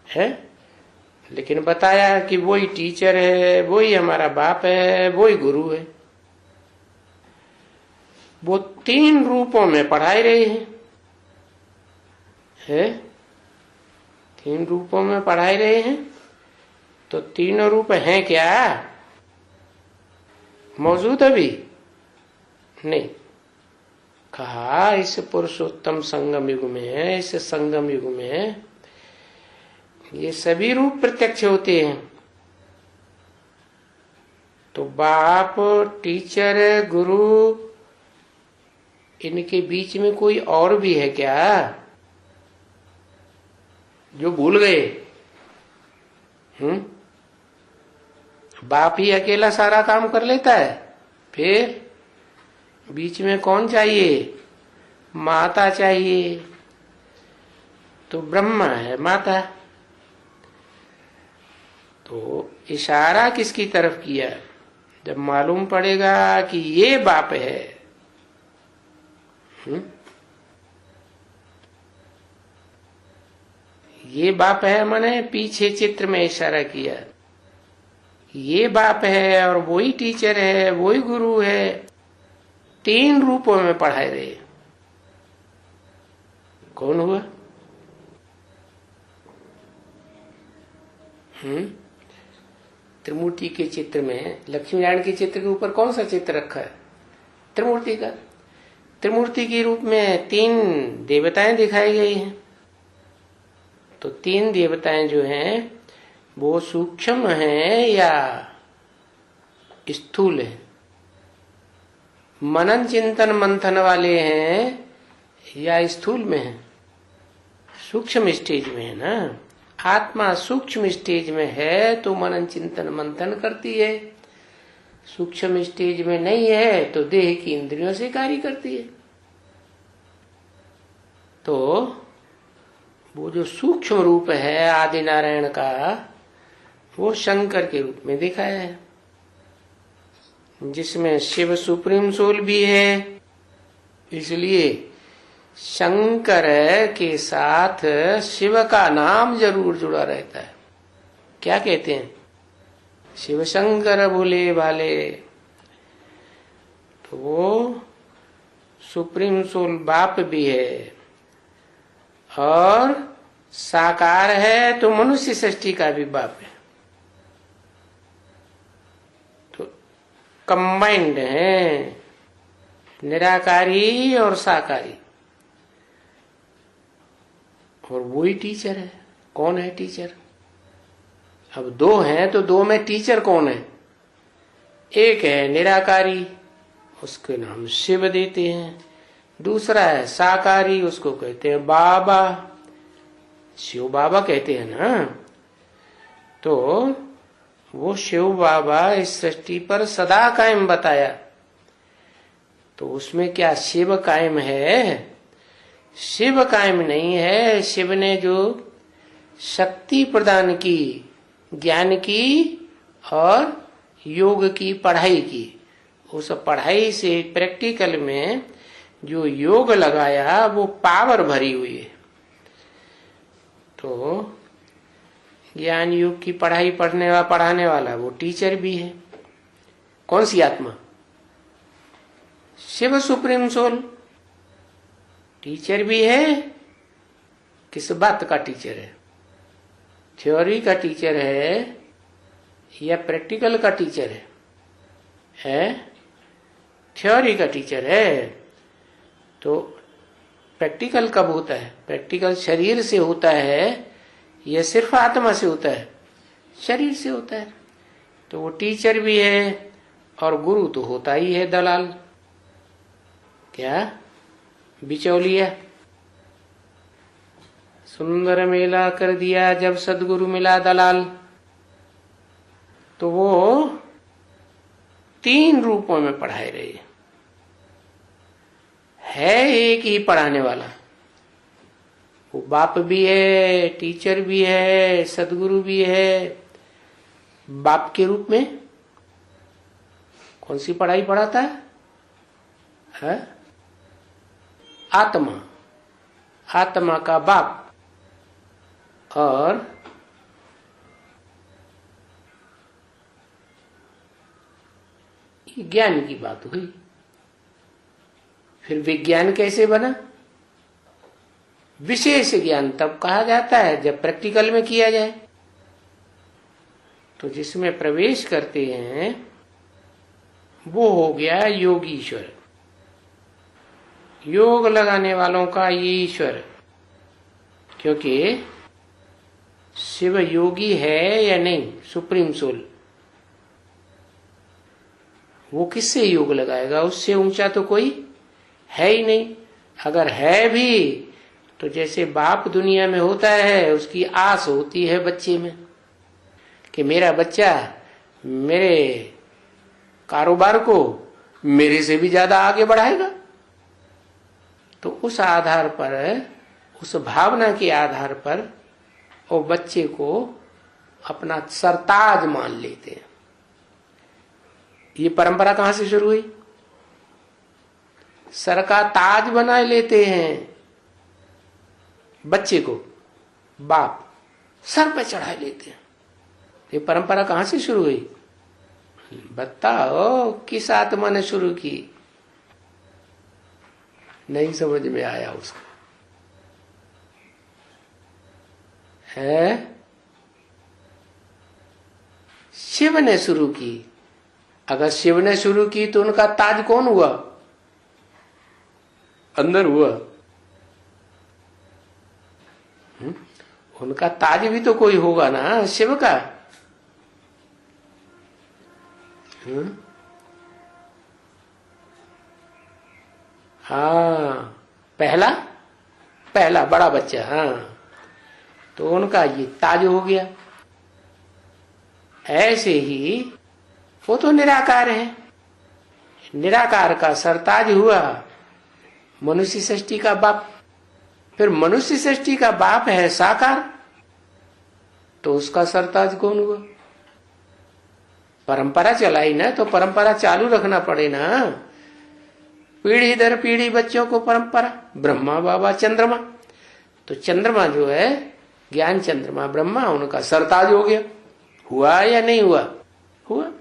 है। लेकिन बताया कि वही टीचर है, वही हमारा बाप है, वही गुरु है। वो 3 रूपों में पढ़ाई रहे हैं, 3 रूपों में पढ़ाई रहे हैं। तो तीनों रूप हैं क्या मौजूद अभी? नहीं। कहा इस पुरुषोत्तम संगम युग में, इस संगम युग में ये सभी रूप प्रत्यक्ष होते हैं। तो बाप, टीचर, गुरु, इनके बीच में कोई और भी है क्या जो भूल गए? बाप ही अकेला सारा काम कर लेता है, फिर बीच में कौन चाहिए? माता चाहिए। तो ब्रह्मा है माता। तो इशारा किसकी तरफ किया? जब मालूम पड़ेगा कि ये बाप है, ये बाप है, मैंने पीछे चित्र में इशारा किया, ये बाप है और वही टीचर है, वही गुरु है। 3 रूपों में पढ़ाए रहे। कौन हुआ? त्रिमूर्ति के चित्र में, लक्ष्मी नारायण के चित्र के ऊपर कौन सा चित्र रखा है? त्रिमूर्ति का। त्रिमूर्ति के रूप में 3 देवताएं दिखाई गई हैं। तो 3 देवताएं जो हैं वो सूक्ष्म हैं या स्थूल हैं? मनन चिंतन मंथन वाले हैं या स्थूल में हैं? सूक्ष्म स्टेज में है ना। आत्मा सूक्ष्म स्टेज में है तो मनन चिंतन मंथन करती है। सूक्ष्म स्टेज में नहीं है तो देह की इंद्रियों से कार्य करती है। तो वो जो सूक्ष्म रूप है आदि नारायण का, वो शंकर के रूप में दिखाया है, जिसमें शिव सुप्रीम सोल भी है। इसलिए शंकर के साथ शिव का नाम जरूर जुड़ा रहता है। क्या कहते हैं? शिव शंकर भोले भाले। तो वो सुप्रीम सोल बाप भी है और साकार है तो मनुष्य सृष्टि का भी बाप है। तो कंबाइंड है, निराकारी और साकारी। और वही टीचर है। कौन है टीचर? अब 2 हैं तो 2 में टीचर कौन है? एक है निराकारी, उसके नाम शिव देते हैं। दूसरा है साकारी, उसको कहते हैं बाबा, शिव बाबा कहते हैं ना। तो वो शिव बाबा इस सृष्टि पर सदा कायम बताया। तो उसमें क्या शिव कायम है? शिव कायम नहीं है। शिव ने जो शक्ति प्रदान की, ज्ञान की और योग की पढ़ाई की, उस पढ़ाई से प्रैक्टिकल में जो योग लगाया वो पावर भरी हुई है। तो ज्ञान योग की पढ़ाई पढ़ाने वाला वो टीचर भी है। कौन सी आत्मा? शिव सुप्रीम सोल टीचर भी है। किस बात का टीचर है? थ्योरी का टीचर है या प्रैक्टिकल का टीचर है? थ्योरी का टीचर है। तो प्रैक्टिकल कब होता है? प्रैक्टिकल शरीर से होता है या सिर्फ आत्मा से होता है? शरीर से होता है। तो वो टीचर भी है और गुरु तो होता ही है दलाल। क्या? बिचौलिया। सुंदर मेला कर दिया जब सदगुरु मिला दलाल। तो वो 3 रूपों में पढ़ाए रहे है। एक ही पढ़ाने वाला। वो बाप भी है, टीचर भी है, सदगुरु भी है। बाप के रूप में कौन सी पढ़ाई पढ़ाता है? आत्मा, आत्मा का बाप। और ये ज्ञान की बात हुई। फिर विज्ञान कैसे बना? विशेष ज्ञान तब कहा जाता है जब प्रैक्टिकल में किया जाए। तो जिसमें प्रवेश करते हैं वो हो गया योगीश्वर, योग लगाने वालों का ये ईश्वर। क्योंकि शिव योगी है या नहीं, सुप्रीम सोल, वो किससे योग लगाएगा? उससे ऊंचा तो कोई है ही नहीं। अगर है भी तो जैसे बाप दुनिया में होता है, उसकी आस होती है बच्चे में कि मेरा बच्चा मेरे कारोबार को मेरे से भी ज्यादा आगे बढ़ाएगा। तो उस आधार पर, उस भावना के आधार पर वो बच्चे को अपना सरताज मान लेते हैं। ये परंपरा कहां से शुरू हुई? सर का ताज बना लेते हैं बच्चे को, बाप सर पे चढ़ा लेते हैं। ये परंपरा कहां से शुरू हुई? बताओ किस आत्मा ने शुरू की? नहीं समझ में आया उसको, है शिव ने शुरू की। अगर शिव ने शुरू की तो उनका ताज कौन हुआ? अंदर हुआ। उनका ताज भी तो कोई होगा ना शिव का। हाँ, पहला पहला बड़ा बच्चा, हाँ, तो उनका ये ताज हो गया। ऐसे ही वो तो निराकार है, निराकार का सरताज हुआ मनुष्य सृष्टि का बाप। फिर मनुष्य सृष्टि का बाप है साकार, तो उसका सरताज कौन हुआ? परंपरा चलाई ना, तो परंपरा चालू रखना पड़े ना। पीढ़ी दर पीढ़ी बच्चों को परंपरा, ब्रह्मा बाबा चंद्रमा। तो चंद्रमा जो है ज्ञान चंद्रमा ब्रह्मा, उनका सरताज हो गया। हुआ या नहीं हुआ? हुआ।